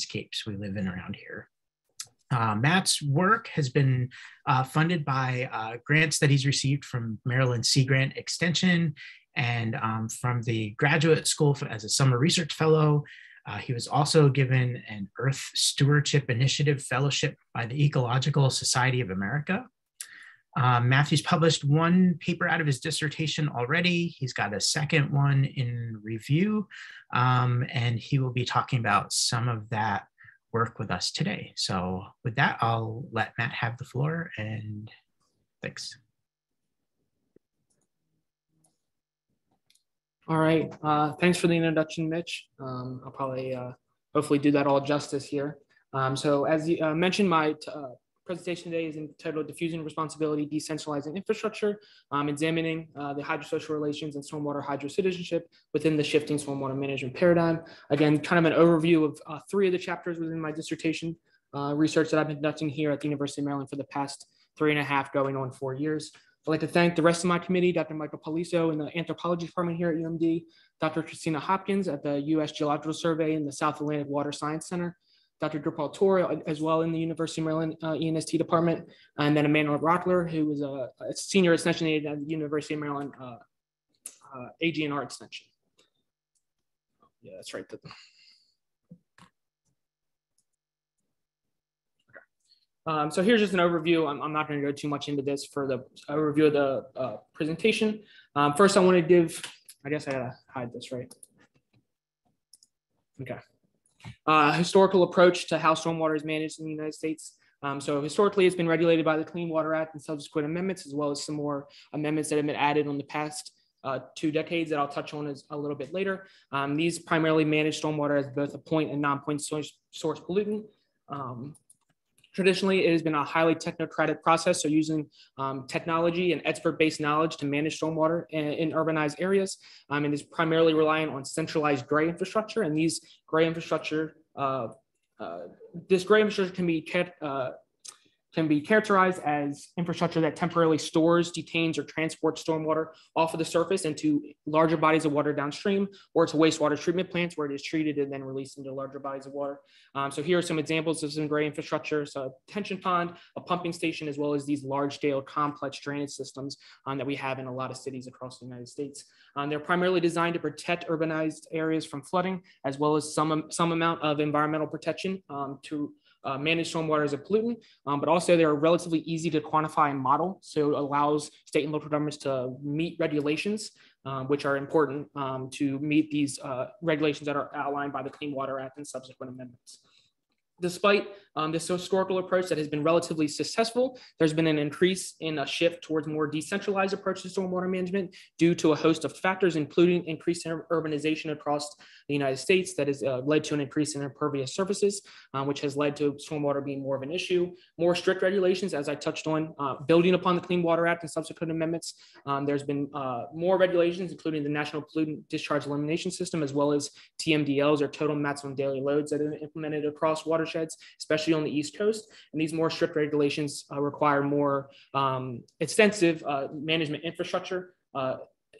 landscapes we live in around here. Matt's work has been funded by grants that he's received from Maryland Sea Grant Extension and from the Graduate School as a summer research fellow. He was also given an Earth Stewardship Initiative Fellowship by the Ecological Society of America. Matthew's published one paper out of his dissertation already. He's got a second one in review, and he will be talking about some of that work with us today. So with that, I'll let Matt have the floor, and thanks. All right, thanks for the introduction, Mitch. I'll probably hopefully do that all justice here. So as you mentioned, my presentation today is entitled Diffusing Responsibility, Decentralizing Infrastructure, examining the hydrosocial relations and stormwater hydrocitizenship within the shifting stormwater management paradigm. Again, kind of an overview of 3 of the chapters within my dissertation research that I've been conducting here at the University of Maryland for the past 3.5 going on 4 years. I'd like to thank the rest of my committee, Dr. Michael Poliso in the anthropology department here at UMD, Dr. Christina Hopkins at the U.S. Geological Survey in the South Atlantic Water Science Center, Dr. Drupal Torre as well in the University of Maryland ENST department, and then Emmanuel Rockler, who was a senior extension aide at the University of Maryland AG&R extension. Yeah, that's right. So here's just an overview. I'm not going to go too much into this for the overview of the presentation. First, I want to give, I guess I gotta hide this, right? Okay. Historical approach to how stormwater is managed in the United States. So historically, it's been regulated by the Clean Water Act and subsequent amendments, as well as some more amendments that have been added on the past 2 decades that I'll touch on a little bit later. These primarily manage stormwater as both a point and non-point source pollutant. Traditionally, it has been a highly technocratic process, so using technology and expert-based knowledge to manage stormwater in urbanized areas, and is primarily reliant on centralized gray infrastructure. And these gray infrastructure, this gray infrastructure can be characterized as infrastructure that temporarily stores, detains, or transports stormwater off of the surface into larger bodies of water downstream, or to wastewater treatment plants where it is treated and then released into larger bodies of water. So here are some examples of some gray infrastructure. So a detention pond, a pumping station, as well as these large-scale complex drainage systems that we have in a lot of cities across the United States. They're primarily designed to protect urbanized areas from flooding, as well as some amount of environmental protection to manage stormwater as a pollutant, but also they're relatively easy to quantify and model. So it allows state and local governments to meet regulations, which are important to meet these regulations that are outlined by the Clean Water Act and subsequent amendments. Despite this historical approach that has been relatively successful, there's been an increase in a shift towards more decentralized approaches to stormwater management due to a host of factors, including increased urbanization across the United States that has led to an increase in impervious surfaces, which has led to stormwater being more of an issue. More strict regulations, as I touched on, building upon the Clean Water Act and subsequent amendments. There's been more regulations, including the National Pollutant Discharge Elimination System, as well as TMDLs, or Total Maximum Daily Loads, that are implemented across watersheds, especially on the East Coast. And these more strict regulations require more extensive management infrastructure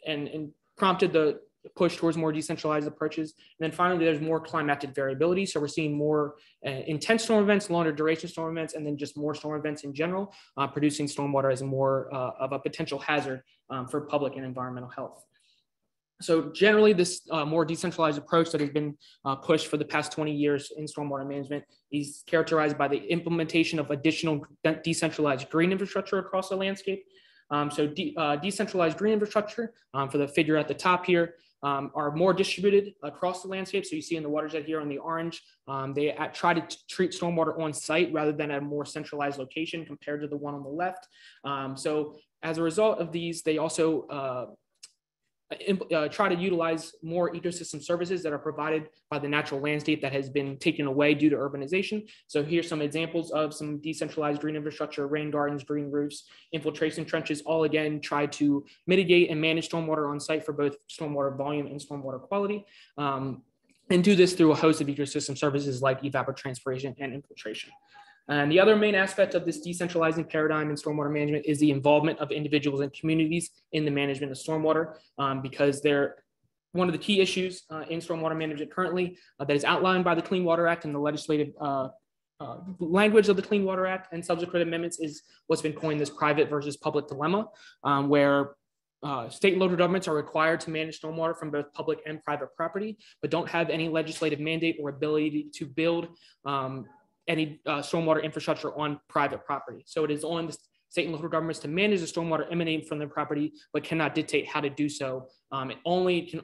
and prompted the push towards more decentralized approaches. And then finally, there's more climatic variability. So we're seeing more intense storm events, longer duration storm events, and then just more storm events in general, producing stormwater as more of a potential hazard for public and environmental health. So generally, this more decentralized approach that has been pushed for the past 20 years in stormwater management is characterized by the implementation of additional decentralized green infrastructure across the landscape. Decentralized green infrastructure, for the figure at the top here, are more distributed across the landscape. So you see in the watershed here on the orange, they try to treat stormwater on site rather than at a more centralized location compared to the one on the left. So as a result of these, they also try to utilize more ecosystem services that are provided by the natural landscape that has been taken away due to urbanization. So here's some examples of some decentralized green infrastructure: rain gardens, green roofs, infiltration trenches, all again try to mitigate and manage stormwater on site for both stormwater volume and stormwater quality. And do this through a host of ecosystem services like evapotranspiration and infiltration. And the other main aspect of this decentralizing paradigm in stormwater management is the involvement of individuals and communities in the management of stormwater, because one of the key issues in stormwater management currently that is outlined by the Clean Water Act and the legislative language of the Clean Water Act and subsequent amendments is what's been coined this private versus public dilemma, where state and local governments are required to manage stormwater from both public and private property, but don't have any legislative mandate or ability to build any stormwater infrastructure on private property. So it is on the state and local governments to manage the stormwater emanating from their property, but cannot dictate how to do so. It only can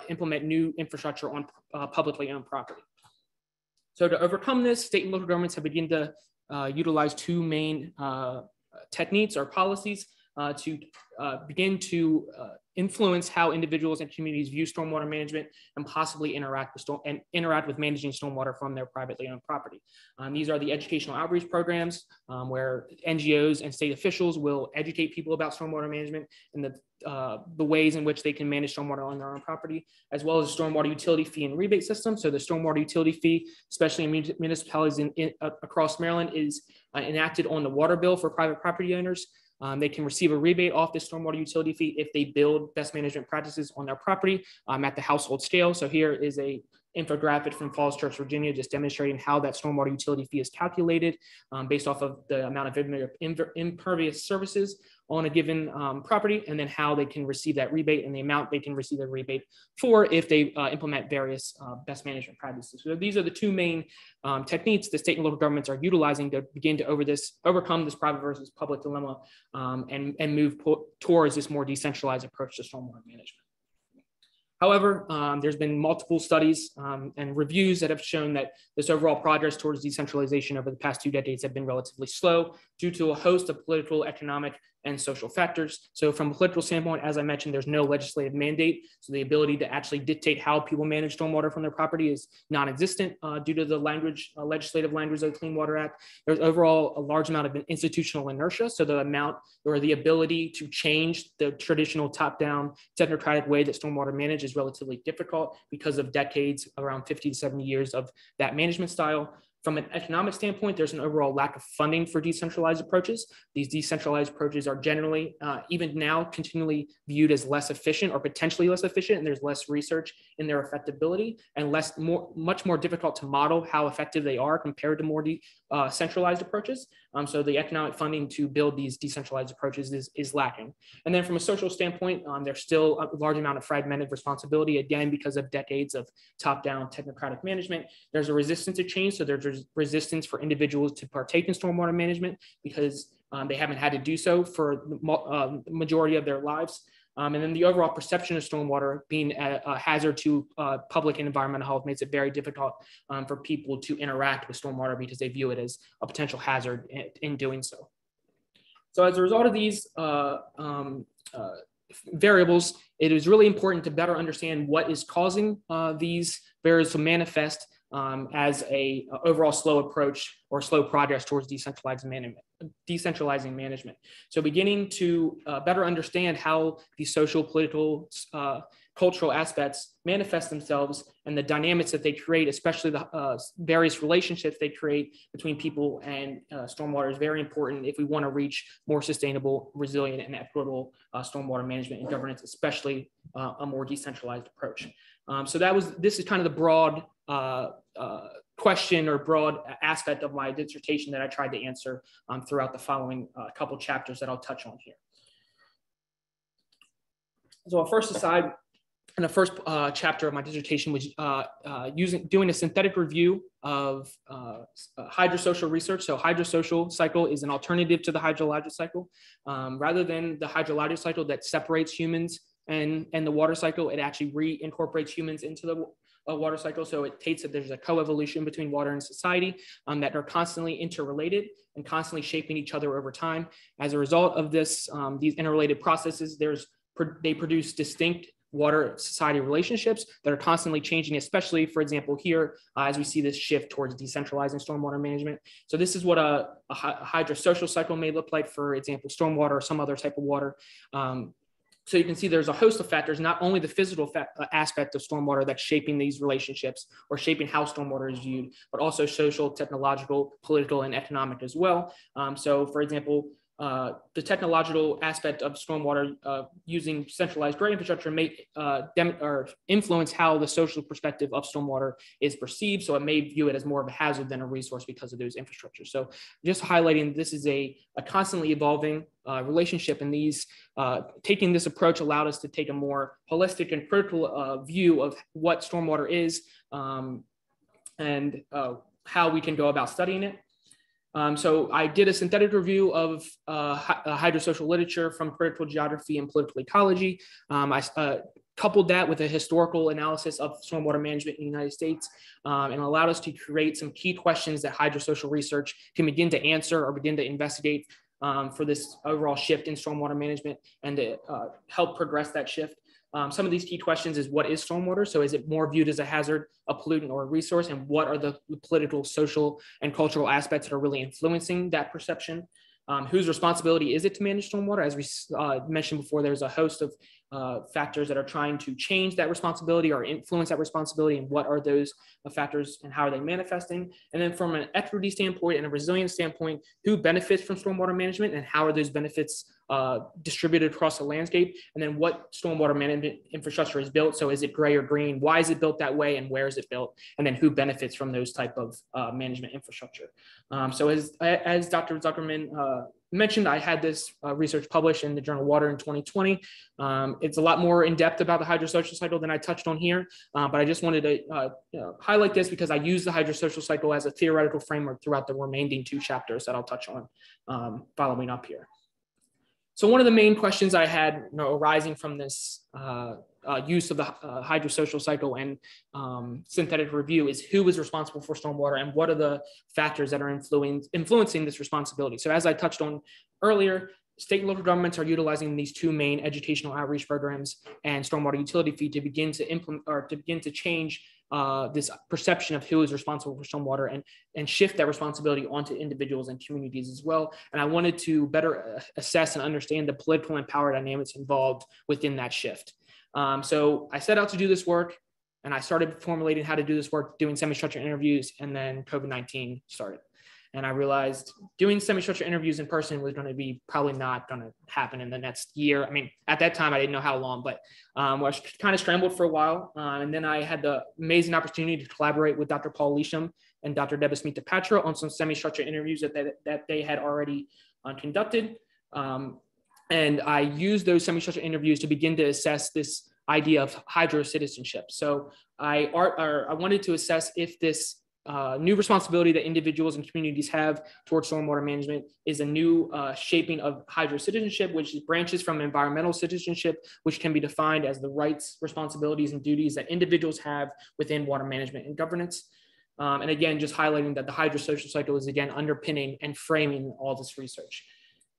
implement new infrastructure on publicly owned property. So to overcome this, state and local governments have begun to utilize two main techniques or policies to begin to influence how individuals and communities view stormwater management and possibly interact with managing stormwater from their privately owned property. These are the educational outreach programs where NGOs and state officials will educate people about stormwater management and the ways in which they can manage stormwater on their own property, as well as a stormwater utility fee and rebate system. So the stormwater utility fee, especially in municipalities across Maryland, is enacted on the water bill for private property owners. They can receive a rebate off the stormwater utility fee if they build best management practices on their property at the household scale. So here is a infographic from Falls Church, Virginia, just demonstrating how that stormwater utility fee is calculated based off of the amount of impervious services on a given property, and then how they can receive that rebate and the amount they can receive a rebate for if they implement various best management practices. So these are the two main techniques the state and local governments are utilizing to begin to overcome this private versus public dilemma and move towards this more decentralized approach to stormwater management. However, there's been multiple studies and reviews that have shown that this overall progress towards decentralization over the past 2 decades have been relatively slow due to a host of political, economic, and social factors. So from a political standpoint, as I mentioned, there's no legislative mandate. So the ability to actually dictate how people manage stormwater from their property is non-existent due to the legislative language of the Clean Water Act. There's overall a large amount of institutional inertia. So the amount or the ability to change the traditional top-down technocratic way that stormwater managed is relatively difficult because of decades, around 50 to 70 years of that management style. From an economic standpoint, there's an overall lack of funding for decentralized approaches. These decentralized approaches are generally, even now, continually viewed as less efficient or potentially less efficient, and there's less research in their effectability and much more difficult to model how effective they are compared to more centralized approaches. So the economic funding to build these decentralized approaches is lacking. And then from a social standpoint, there's still a large amount of fragmented responsibility, again, because of decades of top-down technocratic management. There's a resistance to change, so there's resistance for individuals to partake in stormwater management because they haven't had to do so for the majority of their lives. And then the overall perception of stormwater being a hazard to public and environmental health makes it very difficult for people to interact with stormwater because they view it as a potential hazard in doing so. So as a result of these variables, it is really important to better understand what is causing these variables to manifest as a overall slow approach or slow progress towards decentralizing management. So beginning to better understand how these social, political, cultural aspects manifest themselves and the dynamics that they create, especially the various relationships they create between people and stormwater, is very important if we want to reach more sustainable, resilient, and equitable stormwater management and governance, especially a more decentralized approach. So this is kind of the broad question or broad aspect of my dissertation that I tried to answer throughout the following couple chapters that I'll touch on here. So I'll first decide in the first chapter of my dissertation was doing a synthetic review of hydrosocial research. So hydrosocial cycle is an alternative to the hydrologic cycle. Rather than the hydrologic cycle that separates humans and the water cycle, it actually reincorporates humans into the water cycle. So it takes that there's a coevolution between water and society that are constantly interrelated and constantly shaping each other over time. As a result of this, these interrelated processes, they produce distinct water society relationships that are constantly changing, especially, for example, here, as we see this shift towards decentralizing stormwater management. So this is what a hydrosocial cycle may look like, for example, stormwater or some other type of water. So you can see there's a host of factors, not only the physical aspect of stormwater that's shaping these relationships or shaping how stormwater is viewed, but also social, technological, political, and economic as well. So for example, the technological aspect of stormwater using centralized gray infrastructure may influence how the social perspective of stormwater is perceived. So it may view it as more of a hazard than a resource because of those infrastructures. So just highlighting this is a constantly evolving relationship, and taking this approach allowed us to take a more holistic and critical view of what stormwater is and how we can go about studying it. So I did a synthetic review of hydrosocial literature from critical geography and political ecology. I coupled that with a historical analysis of stormwater management in the United States, and allowed us to create some key questions that hydrosocial research can begin to answer or begin to investigate for this overall shift in stormwater management and to help progress that shift. Some of these key questions is, what is stormwater? So is it more viewed as a hazard, a pollutant, or a resource? And what are the political, social, and cultural aspects that are really influencing that perception? Whose responsibility is it to manage stormwater? As we mentioned before, there's a host of factors that are trying to change that responsibility or influence that responsibility, and what are those factors and how are they manifesting? And then from an equity standpoint and a resilience standpoint, who benefits from stormwater management and how are those benefits distributed across the landscape? And then what stormwater management infrastructure is built? So is it gray or green? Why is it built that way, and where is it built? And then who benefits from those type of management infrastructure? So as Dr. Zuckerman mentioned, I had this research published in the journal Water in 2020. It's a lot more in depth about the hydrosocial cycle than I touched on here, but I just wanted to highlight this because I use the hydrosocial cycle as a theoretical framework throughout the remaining 2 chapters that I'll touch on following up here. So one of the main questions I had arising from this use of the hydrosocial cycle and synthetic review is, who is responsible for stormwater and what are the factors that are influencing this responsibility? So as I touched on earlier, state and local governments are utilizing these 2 main educational outreach programs and stormwater utility fee to begin to implement or to begin to change this perception of who is responsible for stormwater and shift that responsibility onto individuals and communities as well. And I wanted to better assess and understand the political and power dynamics involved within that shift. So I set out to do this work, and I started formulating how to do this work, doing semi-structured interviews, and then COVID-19 started. And I realized doing semi-structured interviews in person was going to be probably not going to happen in the next year. I mean, at that time, I didn't know how long, but I was kind of scrambled for a while. And then I had the amazing opportunity to collaborate with Dr. Paul Leasham and Dr. Debasmita Patra on some semi-structured interviews that they had already conducted. And I used those semi-structured interviews to begin to assess this idea of hydrocitizenship. So I wanted to assess if this new responsibility that individuals and communities have towards stormwater management is a new shaping of hydrocitizenship, which branches from environmental citizenship, which can be defined as the rights, responsibilities, and duties that individuals have within water management and governance. And again, just highlighting that the hydrosocial cycle is again underpinning and framing all this research.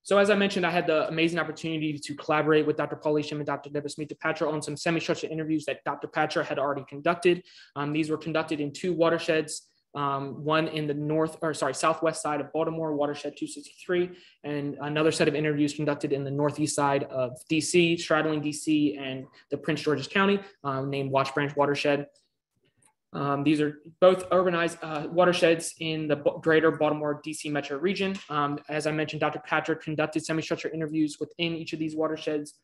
So as I mentioned, I had the amazing opportunity to collaborate with Dr. Paul Leasham and Dr. Debasmita Patra on some semi-structured interviews that Dr. Patra had already conducted. These were conducted in 2 watersheds, one in the southwest side of Baltimore, watershed 263, and another set of interviews conducted in the northeast side of DC, straddling DC and the Prince George's County, named Watch Branch Watershed. These are both urbanized watersheds in the greater Baltimore DC metro region. As I mentioned, Dr. Patra conducted semi-structured interviews within each of these watersheds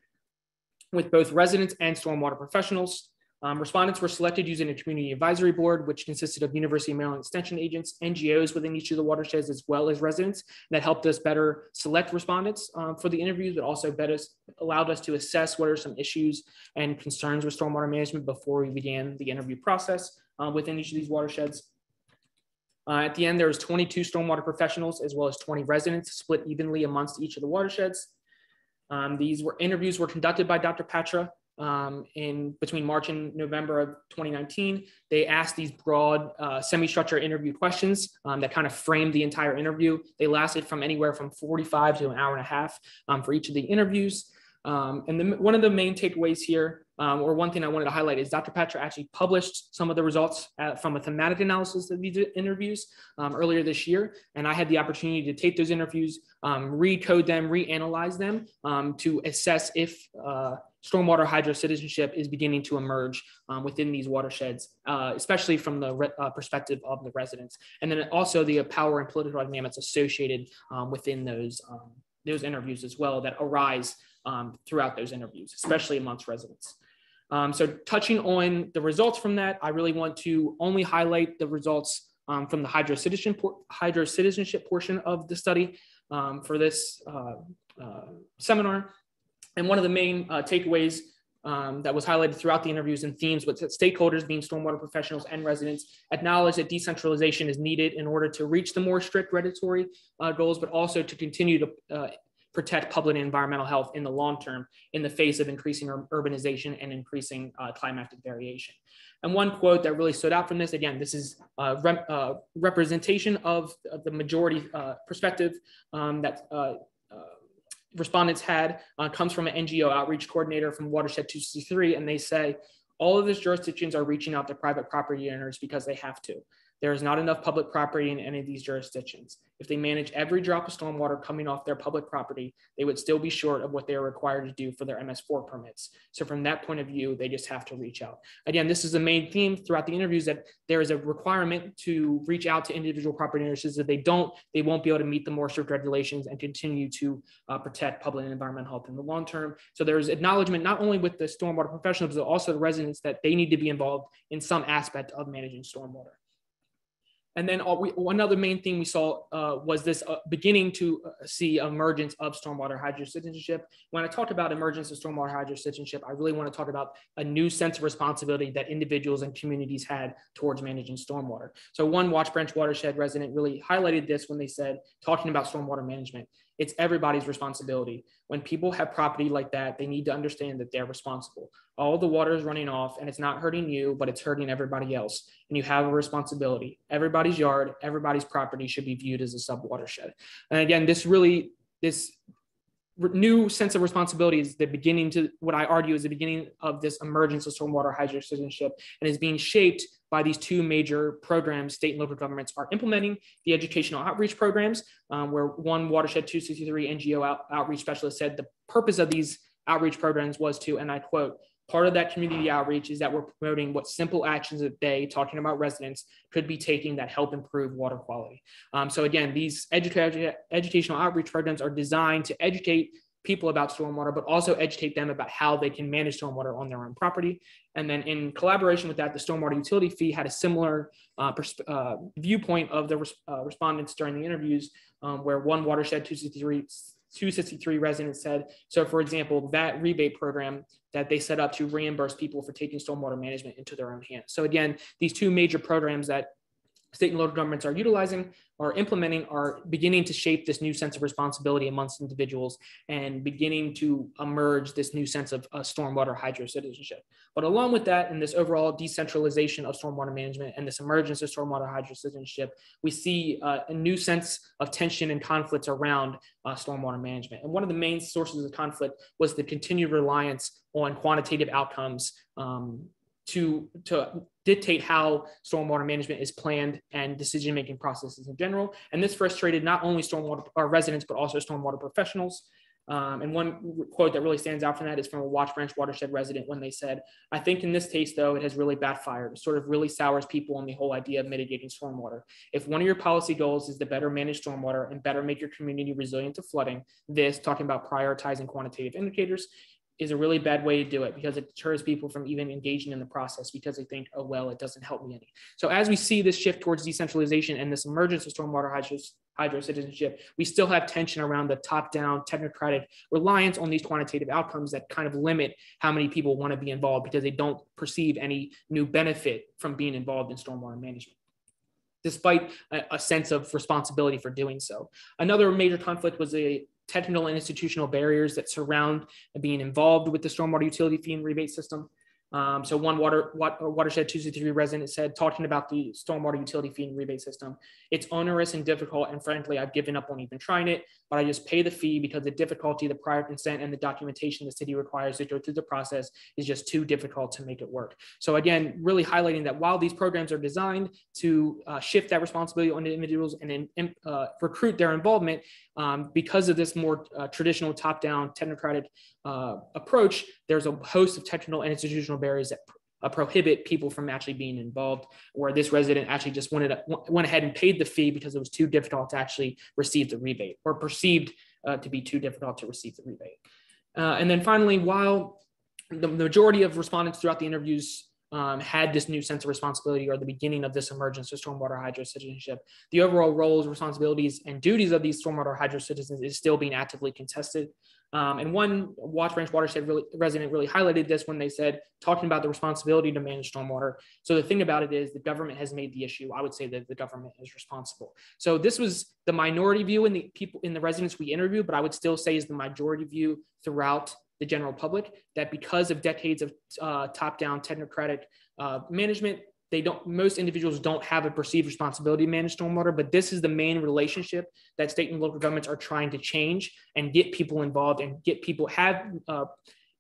with both residents and stormwater professionals. Respondents were selected using a community advisory board, which consisted of University of Maryland extension agents, NGOs within each of the watersheds, as well as residents. That helped us better select respondents for the interviews, but also better allowed us to assess what are some issues and concerns with stormwater management before we began the interview process within each of these watersheds. At the end, there was 22 stormwater professionals as well as 20 residents split evenly amongst each of the watersheds. Interviews were conducted by Dr. Patra in between March and November of 2019. They asked these broad semi-structured interview questions that kind of framed the entire interview. They lasted from anywhere from 45 to an hour and a half for each of the interviews. And one of the main takeaways here, or one thing I wanted to highlight, is Dr. Patra actually published some of the results from a thematic analysis of these interviews earlier this year. And I had the opportunity to take those interviews, recode them, reanalyze them to assess if stormwater hydrocitizenship is beginning to emerge within these watersheds, especially from the perspective of the residents. And then also the power and political dynamics associated within those those interviews as well that arise throughout those interviews, especially amongst residents. So touching on the results from that, I really want to only highlight the results from the hydrocitizenship portion of the study for this seminar. And one of the main takeaways that was highlighted throughout the interviews and themes was that stakeholders, being stormwater professionals and residents, acknowledge that decentralization is needed in order to reach the more strict regulatory goals, but also to continue to protect public and environmental health in the long term in the face of increasing urbanization and increasing climatic variation. And one quote that really stood out from this, again, this is representation of the majority perspective that respondents had, comes from an NGO outreach coordinator from Watershed 263, and they say, all of these jurisdictions are reaching out to private property owners because they have to. There is not enough public property in any of these jurisdictions. If they manage every drop of stormwater coming off their public property, they would still be short of what they are required to do for their MS4 permits. So from that point of view, they just have to reach out. Again, this is the main theme throughout the interviews, that there is a requirement to reach out to individual property owners. If they don't, they won't be able to meet the more strict regulations and continue to protect public and environmental health in the long term. So there's acknowledgement not only with the stormwater professionals, but also the residents that they need to be involved in some aspect of managing stormwater. And then one other main thing we saw was this beginning to see emergence of stormwater hydrocitizenship. When I talked about emergence of stormwater hydrocitizenship, I really want to talk about a new sense of responsibility that individuals and communities had towards managing stormwater. So one Watch Branch Watershed resident really highlighted this when they said, talking about stormwater management, it's everybody's responsibility. When people have property like that, they need to understand that they're responsible. All the water is running off and it's not hurting you, but it's hurting everybody else. And you have a responsibility. Everybody's yard, everybody's property should be viewed as a sub-watershed. And again, this new sense of responsibility is the beginning to what I argue is the beginning of this emergence of stormwater hydrocitizenship, and is being shaped by these two major programs state and local governments are implementing: the educational outreach programs, where one Watershed 263 NGO outreach specialist said the purpose of these outreach programs was to, and I quote, part of that community outreach is that we're promoting what simple actions that they, talking about residents, could be taking that help improve water quality. So again, these educational outreach programs are designed to educate people about stormwater, but also educate them about how they can manage stormwater on their own property. And then in collaboration with that, the stormwater utility fee had a similar viewpoint of the respondents during the interviews, where one Watershed 263 residents said, so for example, that rebate program that they set up to reimburse people for taking stormwater management into their own hands. So again, these two major programs that state and local governments are utilizing or implementing are beginning to shape this new sense of responsibility amongst individuals and beginning to emerge this new sense of stormwater hydrocitizenship. But along with that, in this overall decentralization of stormwater management and this emergence of stormwater hydrocitizenship, we see a new sense of tension and conflicts around stormwater management. And one of the main sources of conflict was the continued reliance on quantitative outcomes to dictate how stormwater management is planned and decision-making processes in general. And this frustrated not only stormwater residents, but also stormwater professionals. And one quote that really stands out from that is from a Watch Branch Watershed resident when they said, I think in this case, though, it has really backfired. It sort of really sours people on the whole idea of mitigating stormwater. If one of your policy goals is to better manage stormwater and better make your community resilient to flooding, this, talking about prioritizing quantitative indicators, is a really bad way to do it, because it deters people from even engaging in the process because they think, oh, well, it doesn't help me any. So as we see this shift towards decentralization and this emergence of stormwater hydrocitizenship, we still have tension around the top-down technocratic reliance on these quantitative outcomes that kind of limit how many people want to be involved because they don't perceive any new benefit from being involved in stormwater management, despite a sense of responsibility for doing so. Another major conflict was a technical and institutional barriers that surround being involved with the stormwater utility fee and rebate system. So one Watershed 263 resident said, talking about the stormwater utility fee and rebate system, it's onerous and difficult, and frankly, I've given up on even trying it, but I just pay the fee because the difficulty, the prior consent, and the documentation the city requires to go through the process is just too difficult to make it work. So again, really highlighting that while these programs are designed to shift that responsibility on the individuals and recruit their involvement, because of this more traditional top-down technocratic approach, there's a host of technical and institutional barriers that prohibit people from actually being involved, where this resident actually just went ahead and paid the fee because it was too difficult to actually receive the rebate, or perceived to be too difficult to receive the rebate. And then finally, while the majority of respondents throughout the interviews had this new sense of responsibility or the beginning of this emergence of stormwater hydrocitizenship, the overall roles, responsibilities, and duties of these stormwater hydrocitizens is still being actively contested. And one Watts Branch watershed resident really highlighted this when they said, talking about the responsibility to manage stormwater. So the thing about it is the government has made the issue. I would say that the government is responsible. So this was the minority view in the people in the residents we interviewed, but I would still say is the majority view throughout the general public, that because of decades of top-down technocratic management, most individuals don't have a perceived responsibility to manage stormwater, but this is the main relationship that state and local governments are trying to change and get people involved and get people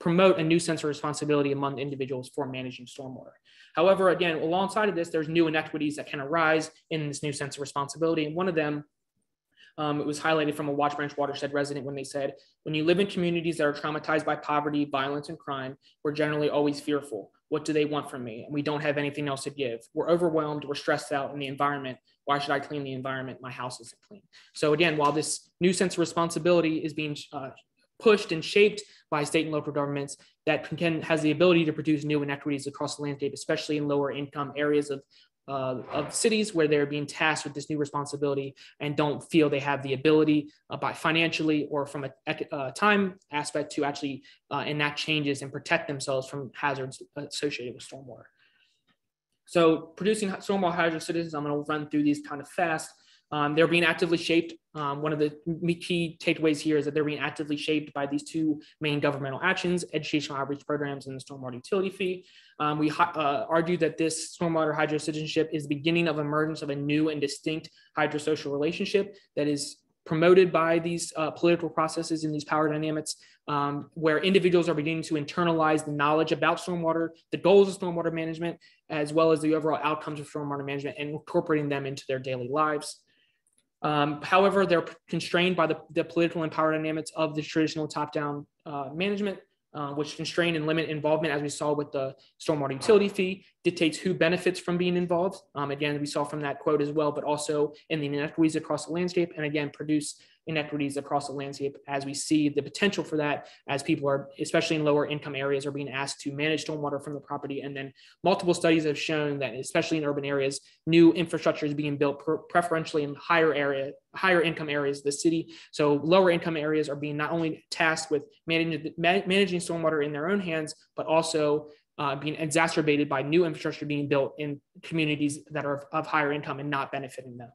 promote a new sense of responsibility among individuals for managing stormwater. However, again, alongside of this, there's new inequities that can arise in this new sense of responsibility. And one of them, it was highlighted from a Watts Branch watershed resident when they said, when you live in communities that are traumatized by poverty, violence, and crime, we're generally always fearful. What do they want from me? And we don't have anything else to give. We're overwhelmed. We're stressed out in the environment. Why should I clean the environment? My house isn't clean. So again, while this new sense of responsibility is being pushed and shaped by state and local governments, that has the ability to produce new inequities across the landscape, especially in lower income areas of cities where they're being tasked with this new responsibility and don't feel they have the ability by financially or from a time aspect to actually enact changes and protect themselves from hazards associated with stormwater. So producing stormwater hydrocitizenship, I'm going to run through these kind of fast. They're being actively shaped. One of the key takeaways here is that they're being actively shaped by these two main governmental actions, educational outreach programs and the stormwater utility fee. We argue that this stormwater hydrocitizenship is the beginning of emergence of a new and distinct hydrosocial relationship that is promoted by these political processes and these power dynamics, where individuals are beginning to internalize the knowledge about stormwater, the goals of stormwater management, as well as the overall outcomes of stormwater management and incorporating them into their daily lives. However, they're constrained by the political and power dynamics of the traditional top-down management, which constrain and limit involvement, as we saw with the stormwater utility fee, dictates who benefits from being involved. Again, we saw from that quote as well, but also in the inequities across the landscape, and again, produce inequities across the landscape as we see the potential for that as people are, especially in lower income areas, are being asked to manage stormwater from the property. And then multiple studies have shown that, especially in urban areas, new infrastructure is being built preferentially in higher income areas of the city. So lower income areas are being not only tasked with managing stormwater in their own hands, but also being exacerbated by new infrastructure being built in communities that are of higher income and not benefiting them.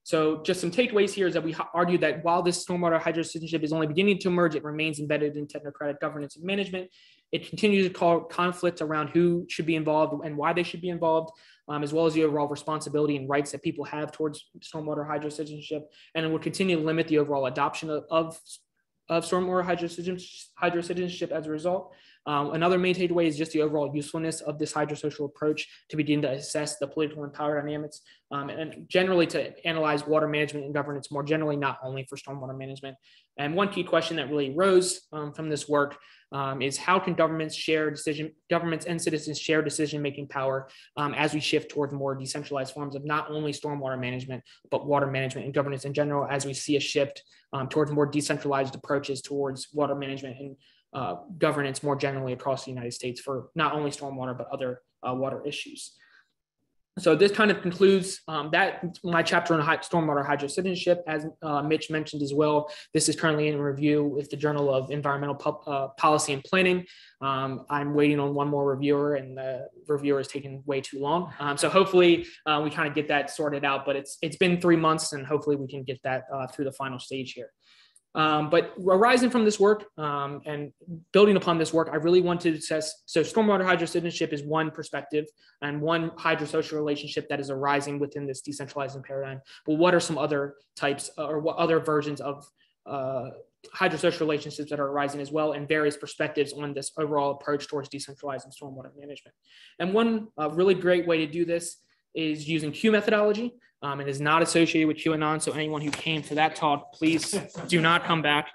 So just some takeaways here is that we argue that while this stormwater hydrocitizenship is only beginning to emerge, it remains embedded in technocratic governance and management. It continues to cause conflict around who should be involved and why they should be involved, as well as the overall responsibility and rights that people have towards stormwater hydrocitizenship. And it will continue to limit the overall adoption of stormwater hydrocitizenship as a result. Another main takeaway is just the overall usefulness of this hydrosocial approach to begin to assess the political and power dynamics, and generally to analyze water management and governance more generally, not only for stormwater management. And one key question that really arose from this work is how can governments and citizens share decision-making power as we shift towards more decentralized forms of not only stormwater management, but water management and governance in general, as we see a shift towards more decentralized approaches towards water management and governance more generally across the United States for not only stormwater, but other water issues. So this kind of concludes my chapter on stormwater hydrocitizenship. As Mitch mentioned as well, this is currently in review with the Journal of Environmental Policy and Planning. I'm waiting on one more reviewer, and the reviewer is taking way too long. So hopefully we kind of get that sorted out, but it's been 3 months, and hopefully we can get that through the final stage here. But arising from this work and building upon this work, I really wanted to assess, so stormwater hydrocitizenship is one perspective and one hydrosocial relationship that is arising within this decentralizing paradigm. But what are some other types or what other versions of hydrosocial relationships that are arising as well, and various perspectives on this overall approach towards decentralizing stormwater management? And one really great way to do this is using Q methodology. It is not associated with QAnon, so anyone who came for that talk, please do not come back.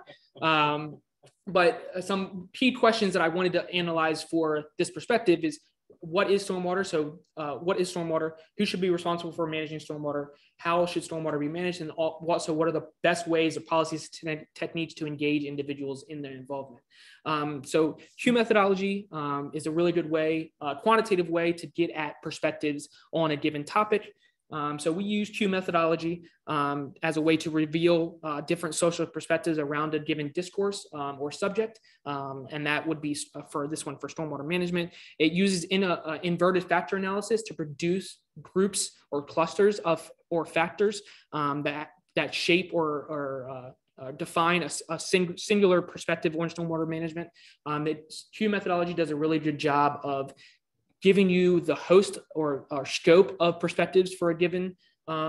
But some key questions that I wanted to analyze for this perspective is, what is stormwater? So what is stormwater? Who should be responsible for managing stormwater? How should stormwater be managed? And what are the best ways or policies, techniques to engage individuals in their involvement? So Q methodology is a really good way, quantitative way to get at perspectives on a given topic. So we use Q methodology as a way to reveal different social perspectives around a given discourse or subject. And that would be for this one for stormwater management. It uses inverted factor analysis to produce groups or clusters of or factors that shape or define a singular perspective on stormwater management. Q methodology does a really good job of giving you the host or scope of perspectives for a given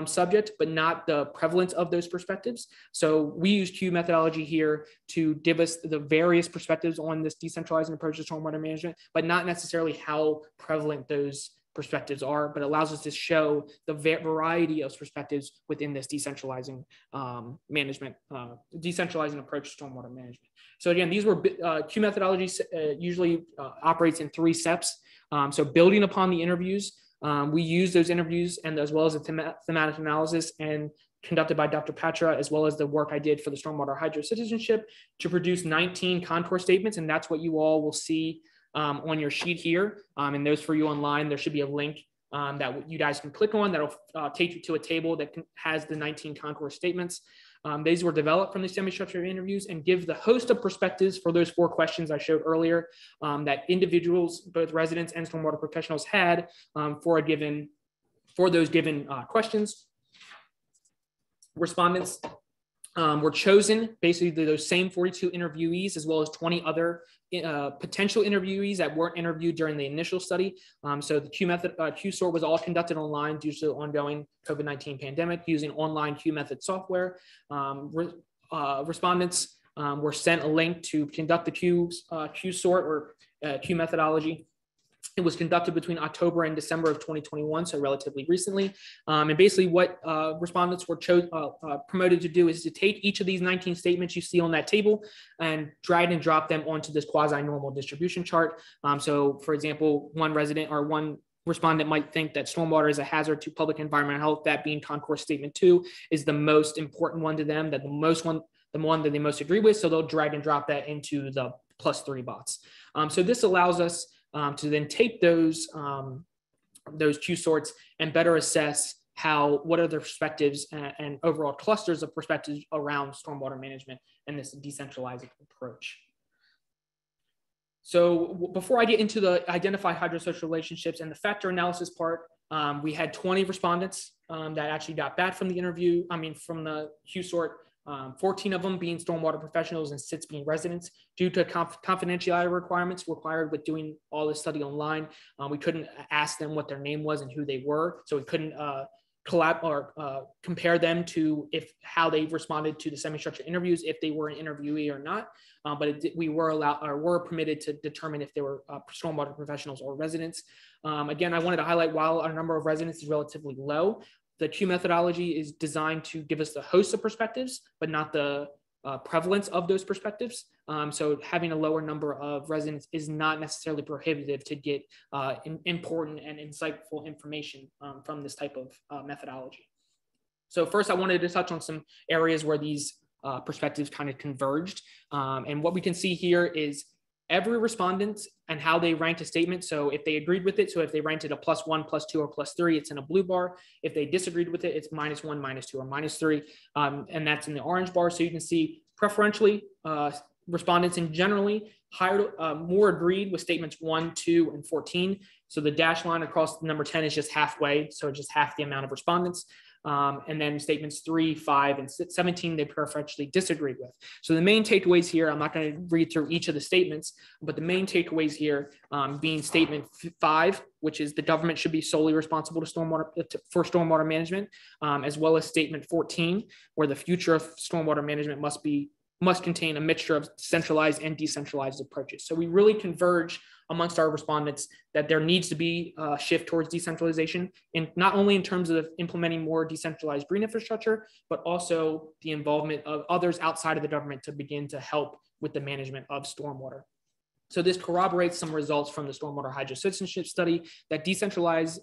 subject, but not the prevalence of those perspectives. So we use Q methodology here to give us the various perspectives on this decentralizing approach to stormwater management, but not necessarily how prevalent those perspectives are, but allows us to show the variety of perspectives within this decentralizing decentralizing approach to stormwater management. So again, these were Q methodology usually operates in 3 steps. So building upon the interviews, we use those interviews and as well as the thematic analysis and conducted by Dr. Patra, as well as the work I did for the Stormwater Hydrocitizenship to produce 19 contour statements. And that's what you all will see on your sheet here. And those for you online, there should be a link that you guys can click on that'll take you to a table that has the 19 contour statements. These were developed from the semi-structured interviews and give the host of perspectives for those 4 questions I showed earlier that individuals, both residents and stormwater professionals had for those given questions. Respondents were chosen, basically those same 42 interviewees, as well as 20 other potential interviewees that weren't interviewed during the initial study. So the Q sort was all conducted online due to the ongoing COVID-19 pandemic using online Q method software. Respondents were sent a link to conduct the Q sort or Q methodology. It was conducted between October and December of 2021, so relatively recently. And basically what respondents were promoted to do is to take each of these 19 statements you see on that table and drag and drop them onto this quasi-normal distribution chart. So for example, one respondent might think that stormwater is a hazard to public environmental health, that being concourse statement 2 is the most important one to them, the one that they most agree with. So they'll drag and drop that into the +3 box. So this allows us to then take those Q sorts and better assess what are the perspectives and overall clusters of perspectives around stormwater management and this decentralizing approach. So before I get into the identify hydrosocial relationships and the factor analysis part, we had 20 respondents that actually got back from the interview, from the Q sort. 14 of them being stormwater professionals and 6 being residents. Due to confidentiality requirements required with doing all this study online, we couldn't ask them what their name was and who they were, so we couldn't compare them to how they responded to the semi-structured interviews, if they were an interviewee or not. But we were permitted to determine if they were stormwater professionals or residents. Again, I wanted to highlight, while our number of residents is relatively low, the Q methodology is designed to give us the host of perspectives, but not the prevalence of those perspectives. So having a lower number of residents is not necessarily prohibitive to get important and insightful information from this type of methodology. So first, I wanted to touch on some areas where these perspectives kind of converged. And what we can see here is every respondent and how they ranked a statement. So if they agreed with it, so if they ranked it a +1, +2, or +3, it's in a blue bar. If they disagreed with it, it's -1, -2, or -3. And that's in the orange bar. So you can see preferentially respondents in generally more agreed with statements 1, 2, and 14. So the dashed line across number 10 is just halfway. So just half the amount of respondents. And then statements 3, 5, and 17, they preferentially disagreed with. So the main takeaways here, I'm not going to read through each of the statements, but the main takeaways here being statement 5, which is the government should be solely responsible for stormwater management, as well as statement 14, where the future of stormwater management must contain a mixture of centralized and decentralized approaches. So we really converge amongst our respondents that there needs to be a shift towards decentralization, and not only in terms of implementing more decentralized green infrastructure, but also the involvement of others outside of the government to begin to help with the management of stormwater. So this corroborates some results from the Stormwater Hydrocitizenship study that decentralizing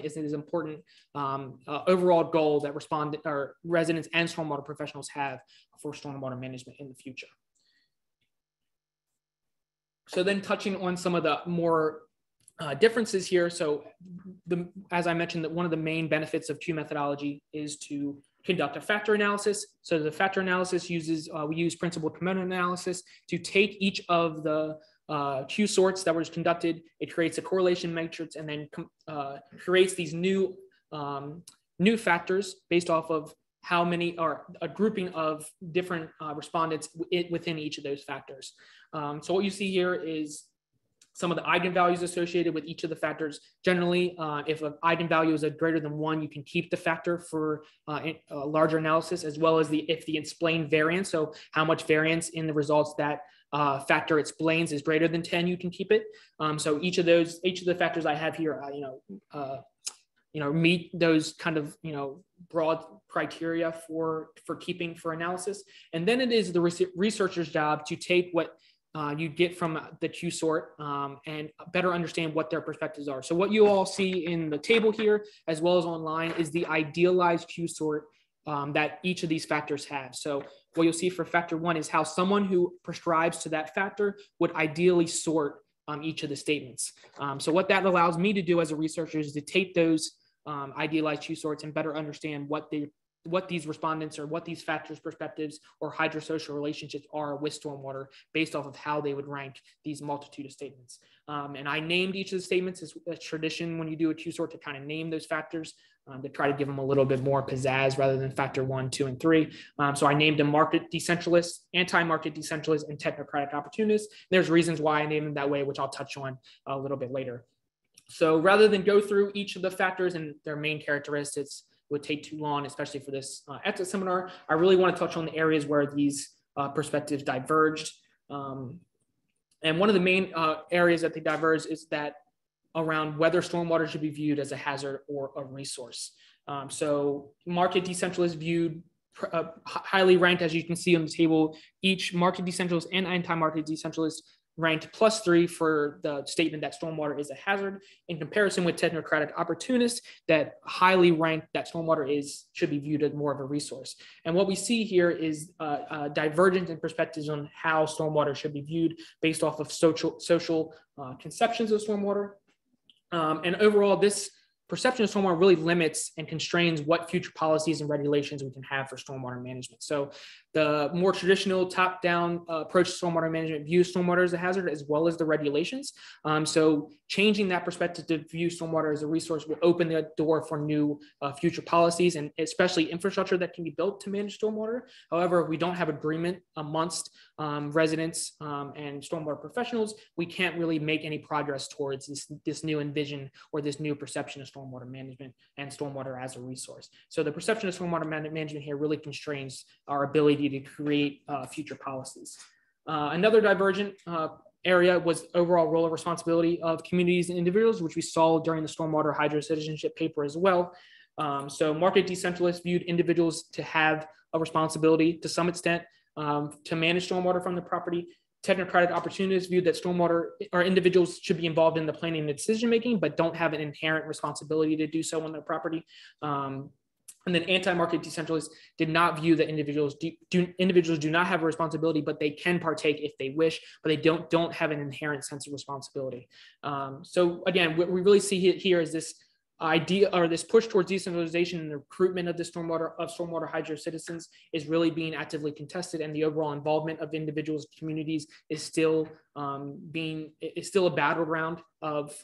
is an important overall goal that residents and stormwater professionals have for stormwater management in the future. So then touching on some of the more differences here. So as I mentioned, that one of the main benefits of Q methodology is to conduct a factor analysis. So the factor analysis uses, we use principal component analysis to take each of the Q sorts that was conducted. It creates a correlation matrix and then creates these new factors based off of how many, or a grouping of different respondents within each of those factors. So what you see here is some of the eigenvalues associated with each of the factors. Generally, if an eigenvalue is greater than 1, you can keep the factor for a larger analysis, as well as if the explained variance, so how much variance in the results that factor explains is greater than 10, you can keep it. So each of the factors I have here, meet those kind of broad criteria for keeping for analysis. And then it is the researcher's job to take what you get from the Q sort and better understand what their perspectives are. So what you all see in the table here, as well as online, is the idealized Q sort that each of these factors have. So what you'll see for factor 1 is how someone who prescribes to that factor would ideally sort each of the statements. So what that allows me to do as a researcher is to take those idealized Q sorts and better understand what these respondents or what these factors, perspectives, or hydrosocial relationships are with stormwater based off of how they would rank these multitude of statements. And I named each of the statements as a tradition when you do a Q sort to kind of name those factors to try to give them a little bit more pizzazz rather than factor 1, 2, and 3. So I named them market decentralists, anti-market decentralists, and technocratic opportunists. There's reasons why I named them that way, which I'll touch on a little bit later. So rather than go through each of the factors and their main characteristics, would take too long, especially for this ETSA seminar, I really want to touch on the areas where these perspectives diverged. And one of the main areas that they diverge is that around whether stormwater should be viewed as a hazard or a resource. So market decentralists viewed highly ranked, as you can see on the table, each market decentralist and anti-market decentralist ranked +3 for the statement that stormwater is a hazard, in comparison with technocratic opportunists that highly ranked that stormwater should be viewed as more of a resource. And what we see here is divergence in perspectives on how stormwater should be viewed based off of social conceptions of stormwater. And overall, this perception of stormwater really limits and constrains what future policies and regulations we can have for stormwater management. So the more traditional top-down approach to stormwater management views stormwater as a hazard, as well as the regulations. So changing that perspective to view stormwater as a resource will open the door for new future policies, and especially infrastructure that can be built to manage stormwater. However, if we don't have agreement amongst residents and stormwater professionals, we can't really make any progress towards this new envision or this new perception of stormwater management and stormwater as a resource. So the perception of stormwater management here really constrains our ability to create future policies. Another divergent area was overall role of responsibility of communities and individuals, which we saw during the Stormwater Hydrocitizenship paper as well. So market decentralists viewed individuals to have a responsibility to some extent to manage stormwater from the property. Technocratic opportunists viewed that stormwater or individuals should be involved in the planning and decision-making, but don't have an inherent responsibility to do so on their property. And then anti-market decentralists did not view that individuals do not have a responsibility, but they can partake if they wish, but they don't have an inherent sense of responsibility. So again, what we really see here is this idea, or this push towards decentralization and the recruitment of the stormwater hydro-citizens is really being actively contested, and the overall involvement of individuals, communities is still a battleground of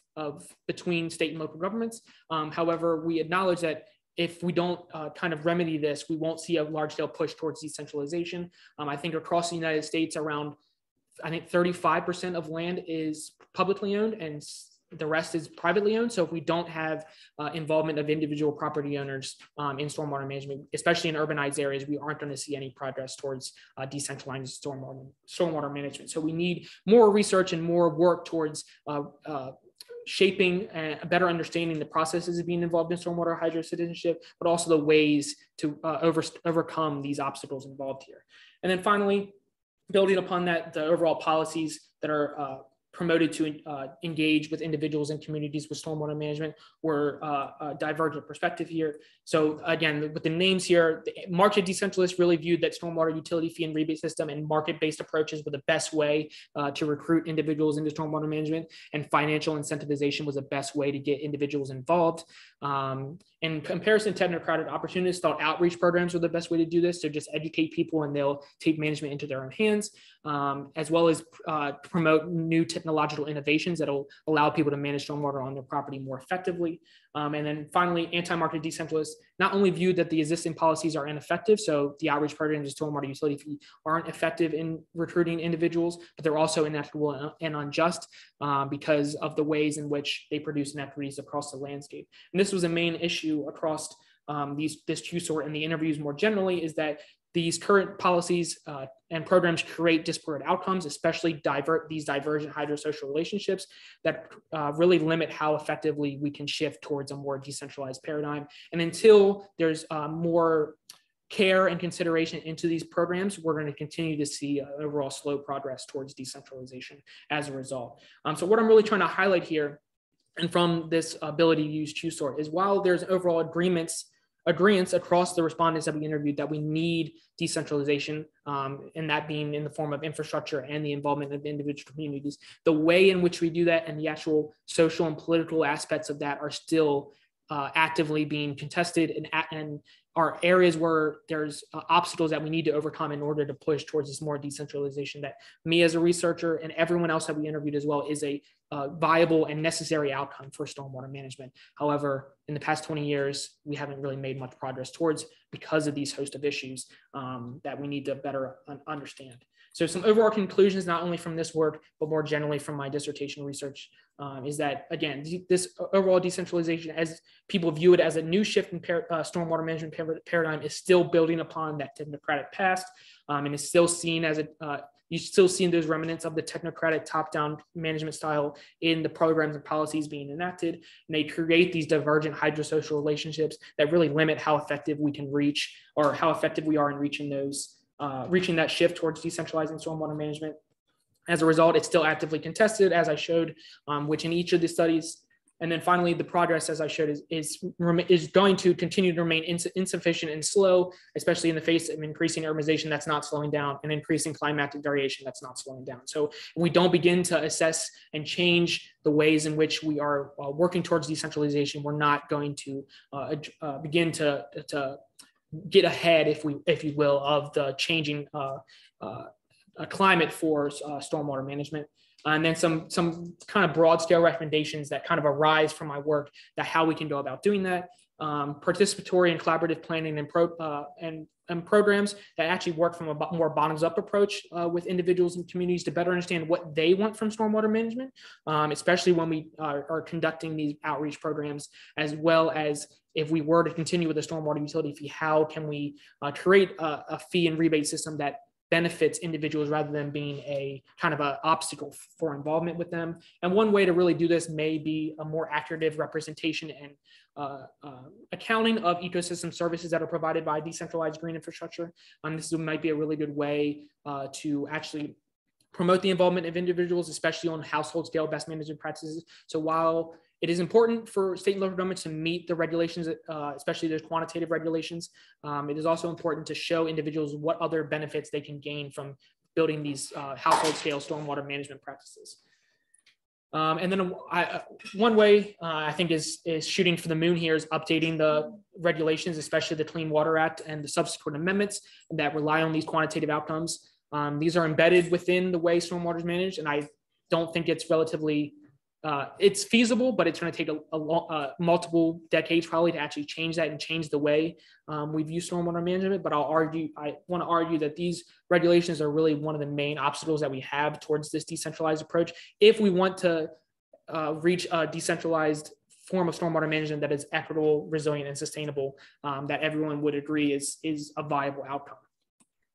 between state and local governments. However, we acknowledge that if we don't kind of remedy this, we won't see a large-scale push towards decentralization. I think across the United States, around, I think 35% of land is publicly owned and the rest is privately owned. So if we don't have involvement of individual property owners in stormwater management, especially in urbanized areas, we aren't going to see any progress towards decentralized stormwater management. So we need more research and more work towards shaping and better understanding the processes of being involved in stormwater hydrocitizenship, but also the ways to overcome these obstacles involved here. And then finally, building upon that, the overall policies that are promoted to engage with individuals and communities with stormwater management were a divergent perspective here. So again, with the names here, the market decentralists really viewed that stormwater utility fee and rebate system and market-based approaches were the best way to recruit individuals into stormwater management, and financial incentivization was the best way to get individuals involved. In comparison, technocratic opportunists thought outreach programs were the best way to do this, to just educate people and they'll take management into their own hands, as well as promote new technological innovations that will allow people to manage stormwater on their property more effectively. And then finally, anti-market decentralists not only viewed that the existing policies are ineffective, so the outreach programs and stormwater utility fee aren't effective in recruiting individuals, but they're also inequitable and unjust because of the ways in which they produce inequities across the landscape. And this was a main issue across this Q-sort and the interviews more generally, is that these current policies and programs create disparate outcomes, especially these divergent hydrosocial relationships that really limit how effectively we can shift towards a more decentralized paradigm. And until there's more care and consideration into these programs, we're going to continue to see overall slow progress towards decentralization as a result. So what I'm really trying to highlight here, and from this ability to use Q-sort, is while there's overall agreements across the respondents that we interviewed that we need decentralization, and that being in the form of infrastructure and the involvement of individual communities, the way in which we do that and the actual social and political aspects of that are still actively being contested, and are areas where there's obstacles that we need to overcome in order to push towards this more decentralization that me as a researcher and everyone else that we interviewed as well is a viable and necessary outcome for stormwater management. However, in the past 20 years, we haven't really made much progress towards because of these host of issues that we need to better understand. So some overarching conclusions, not only from this work, but more generally from my dissertation research, is that, again, this overall decentralization, as people view it as a new shift in stormwater management paradigm, is still building upon that technocratic past, and is still seen as you still see those remnants of the technocratic top-down management style in the programs and policies being enacted. And they create these divergent hydrosocial relationships that really limit how effective we can reach, or how effective we are in reaching those, reaching that shift towards decentralizing stormwater management. As a result, it's still actively contested, as I showed, which in each of the studies. And then finally, the progress, as I showed, is going to continue to remain insufficient and slow, especially in the face of increasing urbanization that's not slowing down, and increasing climatic variation that's not slowing down. So if we don't begin to assess and change the ways in which we are working towards decentralization, we're not going to begin to get ahead, if you will, of the changing climate for stormwater management. And then some kind of broad scale recommendations that kind of arise from my work, that how we can go about doing that. Participatory and collaborative planning and programs that actually work from a more bottoms up approach with individuals and communities to better understand what they want from stormwater management, especially when we are conducting these outreach programs, as well as if we were to continue with the stormwater utility fee, how can we create a fee and rebate system that benefits individuals rather than being a kind of an obstacle for involvement with them. And one way to really do this may be a more accurate representation and accounting of ecosystem services that are provided by decentralized green infrastructure. This might be a really good way to actually promote the involvement of individuals, especially on household scale best management practices. So while it is important for state and local governments to meet the regulations, especially those quantitative regulations, it is also important to show individuals what other benefits they can gain from building these household scale stormwater management practices. And then one way I think is shooting for the moon here is updating the regulations, especially the Clean Water Act and the subsequent amendments that rely on these quantitative outcomes. These are embedded within the way stormwater is managed, and I don't think it's relatively it's feasible, but it's going to take multiple decades probably to actually change that and change the way we view stormwater management. But I want to argue that these regulations are really one of the main obstacles that we have towards this decentralized approach. If we want to reach a decentralized form of stormwater management that is equitable, resilient, and sustainable, that everyone would agree is a viable outcome.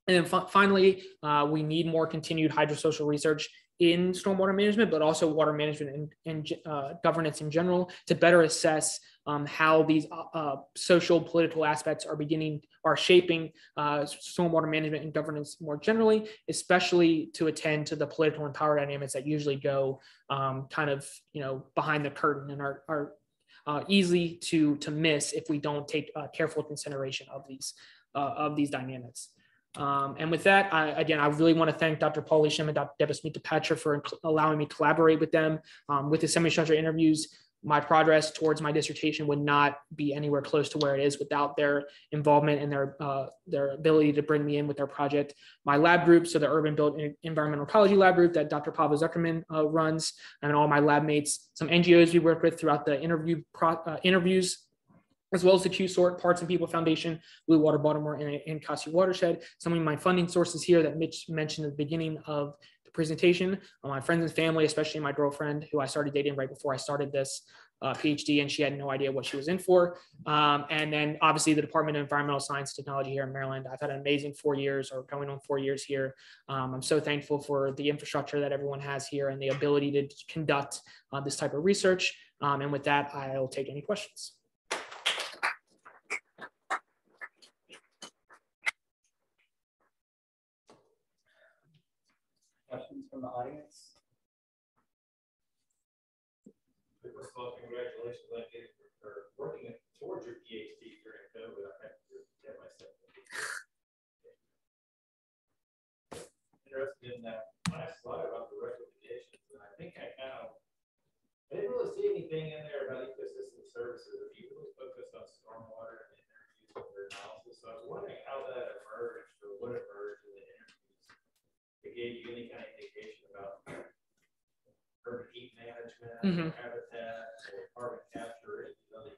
And then finally, we need more continued hydrosocial research in stormwater management, but also water management and governance in general, to better assess how these social political aspects are shaping stormwater management and governance more generally, especially to attend to the political and power dynamics that usually go kind of behind the curtain and are easy to miss if we don't take careful consideration of these dynamics. And with that, I really want to thank Dr. Paul Isham and Dr. Deborah Smith-DePetra for allowing me to collaborate with them. With the semi-structured interviews, my progress towards my dissertation would not be anywhere close to where it is without their involvement and their ability to bring me in with their project. My lab group, so the Urban Built Environmental Ecology Lab group that Dr. Pavel Zuckerman runs, and all my lab mates, some NGOs we work with throughout the interviews, as well as the Q-Sort, Parts and People Foundation, Blue Water Baltimore, and Kasi Watershed. Some of my funding sources here that Mitch mentioned at the beginning of the presentation, my friends and family, especially my girlfriend, who I started dating right before I started this PhD, and she had no idea what she was in for. And then obviously the Department of Environmental Science and Technology here in Maryland. I've had an amazing 4 years, or going on 4 years here. I'm so thankful for the infrastructure that everyone has here and the ability to conduct this type of research. And with that, I'll take any questions. Questions from the audience? First of all, congratulations on getting or working towards your PhD during COVID. I have to get myself interested in that last slide about the recommendations, and I think I didn't really see anything in there about ecosystem services. If you really focused on stormwater and interviews with their analysis, so I was wondering how that emerged or what emerged in the interviews. It gave you any kind of indication about urban heat management, or habitat, or carbon capture, or any other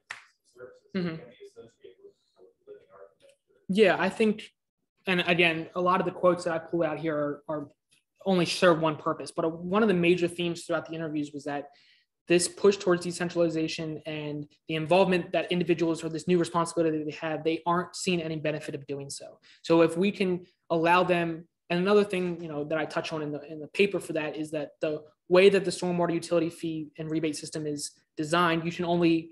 services that can be associated with living architecture? Yeah, I think, and again, a lot of the quotes that I pull out here are only serve one purpose, but one of the major themes throughout the interviews was that this push towards decentralization and the involvement that individuals, or this new responsibility that they have, they aren't seeing any benefit of doing so. So if we can allow them, and another thing, that I touch on in the paper for that is that the way that the stormwater utility fee and rebate system is designed, you can only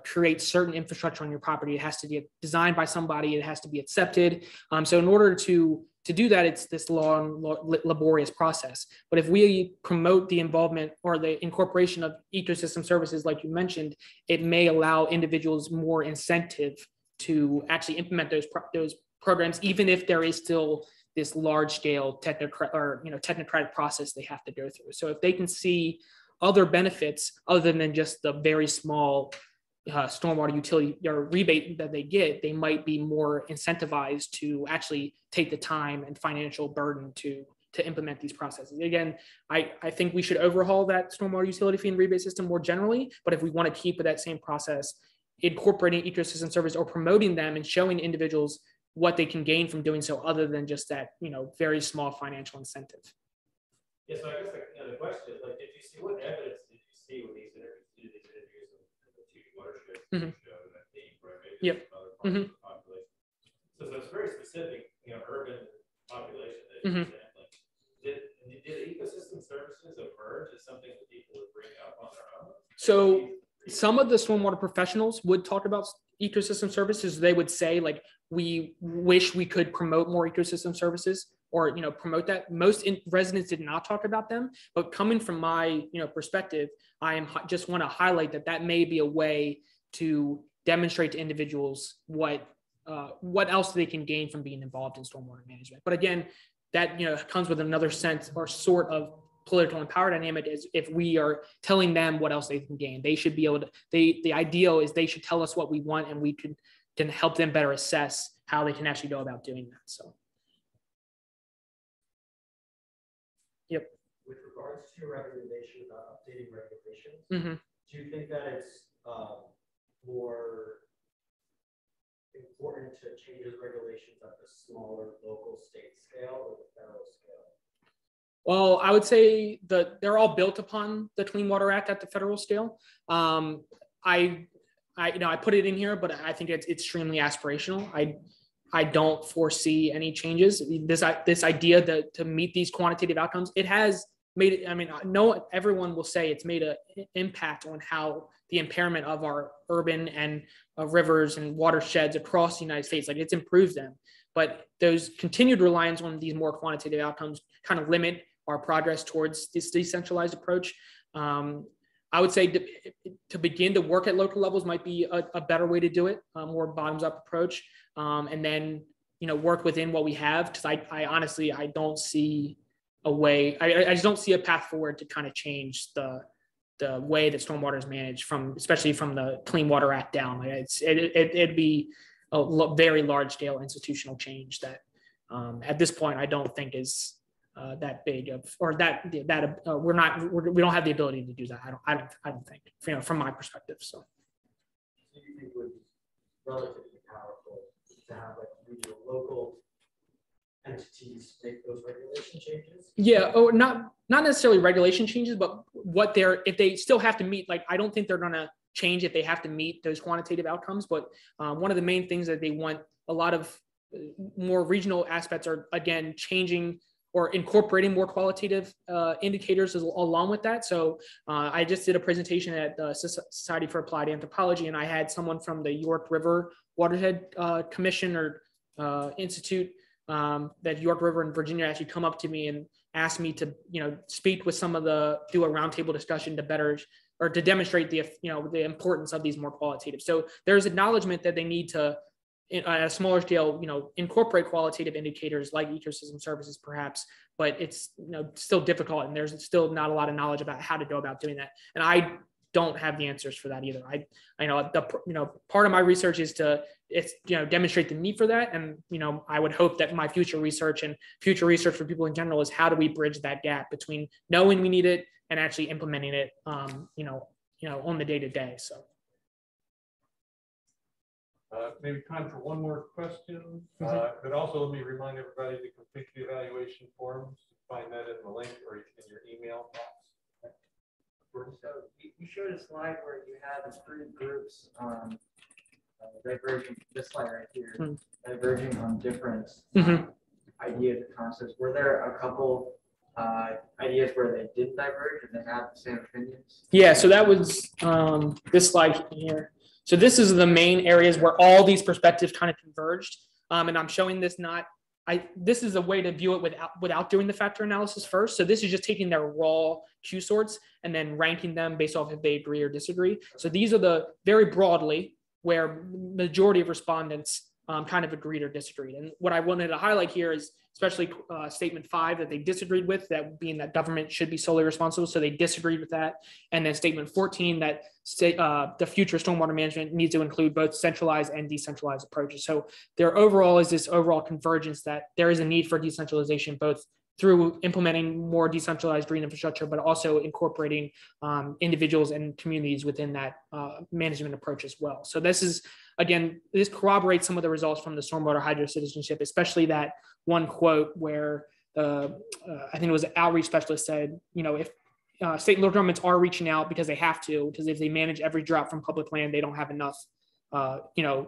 create certain infrastructure on your property. It has to be designed by somebody. It has to be accepted. So in order to do that, it's this long, laborious process. But if we promote the involvement or the incorporation of ecosystem services, like you mentioned, it may allow individuals more incentive to actually implement those programs, even if there is still this large-scale technocratic process they have to go through. So if they can see other benefits other than just the very small stormwater utility or rebate that they get, they might be more incentivized to actually take the time and financial burden to implement these processes. Again, I think we should overhaul that stormwater utility fee and rebate system more generally, but if we want to keep with that same process, incorporating ecosystem service or promoting them and showing individuals what they can gain from doing so, other than just that, very small financial incentive. Yeah, so I guess the question is, did you see, what evidence did you see with these interviews in the two watersheds that showed that theme, right? Maybe Yep. other parts of the population. So it's very specific, urban population that you're sampling. Did ecosystem services emerge as something that people would bring up on their own? So some of the stormwater professionals would talk about ecosystem services. They would say, we wish we could promote more ecosystem services, or promote that. Most residents did not talk about them, but coming from my perspective, I just want to highlight that may be a way to demonstrate to individuals what else they can gain from being involved in stormwater management. But again, that comes with another sense or sort of political and power dynamic. Is if we are telling them what else they can gain, they should be able to. The ideal is they should tell us what we want, and we can help them better assess how they can actually go about doing that. So, yep. With regards to your recommendation about updating regulations, do you think that it's more important to change those regulations at the smaller local state scale or the federal scale? Well, I would say that they're all built upon the Clean Water Act at the federal scale. I put it in here, but I think it's extremely aspirational. I don't foresee any changes. This idea that to meet these quantitative outcomes, it has made it. I know everyone will say it's made an impact on how the impairment of our urban and rivers and watersheds across the United States. Like, it's improved them. But those continued reliance on these more quantitative outcomes kind of limit our progress towards this decentralized approach. I would say to begin to work at local levels might be a better way to do it, a more bottoms-up approach, and then work within what we have. Because I honestly don't see a way. I just don't see a path forward to kind of change the way that stormwater is managed, especially from the Clean Water Act down. Like, it'd be a very large-scale institutional change that at this point I don't think is that big of, or that we don't have the ability to do that. I don't think, from my perspective. So do you think it would be relatively powerful to have like regional, local entities make those regulation changes? Yeah, not necessarily regulation changes, but if they still have to meet, like, I don't think they're gonna change if they have to meet those quantitative outcomes. But one of the main things that they want, a lot of more regional aspects are, again, changing or incorporating more qualitative indicators along with that. So I just did a presentation at the Society for Applied Anthropology, and I had someone from the York River Watershed Commission or Institute, that York River in Virginia, actually come up to me and asked me to, speak with do a roundtable discussion to demonstrate the importance of these more qualitative. So there's acknowledgement that they need to, at a smaller scale, incorporate qualitative indicators like ecosystem services, perhaps, but it's still difficult, and there's still not a lot of knowledge about how to go about doing that. And I don't have the answers for that either. I know part of my research is to demonstrate the need for that, and I would hope that my future research and future research for people in general is how do we bridge that gap between knowing we need it and actually implementing it, on the day-to-day. So. Maybe time for one more question, but also let me remind everybody to complete the evaluation forms. Find that in the link or in your email box. So you showed a slide where you had the three groups diverging, this slide right here, diverging on different ideas and concepts. Were there a couple ideas where they didn't diverge and they had the same opinions? Yeah, so that was this slide here. So this is the main areas where all these perspectives kind of converged. And I'm showing this this is a way to view it without doing the factor analysis first. So this is just taking their raw Q sorts and then ranking them based off if they agree or disagree. So these are the very broadly where majority of respondents kind of agreed or disagreed. And what I wanted to highlight here is especially statement 5 that they disagreed with, that being that government should be solely responsible. So they disagreed with that. And then statement 14 that the future stormwater management needs to include both centralized and decentralized approaches. So there overall is this overall convergence that there is a need for decentralization, both through implementing more decentralized green infrastructure, but also incorporating individuals and communities within that management approach as well. So this corroborates some of the results from the Stormwater Hydrocitizenship, especially that one quote where I think it was an outreach specialist said, if state and local governments are reaching out because they have to, because if they manage every drop from public land, they don't have enough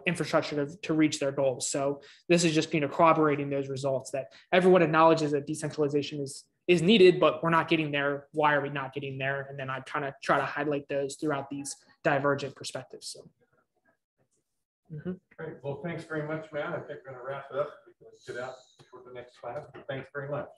infrastructure to reach their goals. So this is just corroborating those results that everyone acknowledges that decentralization is needed, but we're not getting there. Why are we not getting there? And then I kind of try to highlight those throughout these divergent perspectives. So. Great. Well, thanks very much, Matt. I think we're going to wrap it up. We can sit out for the next class. Thanks very much.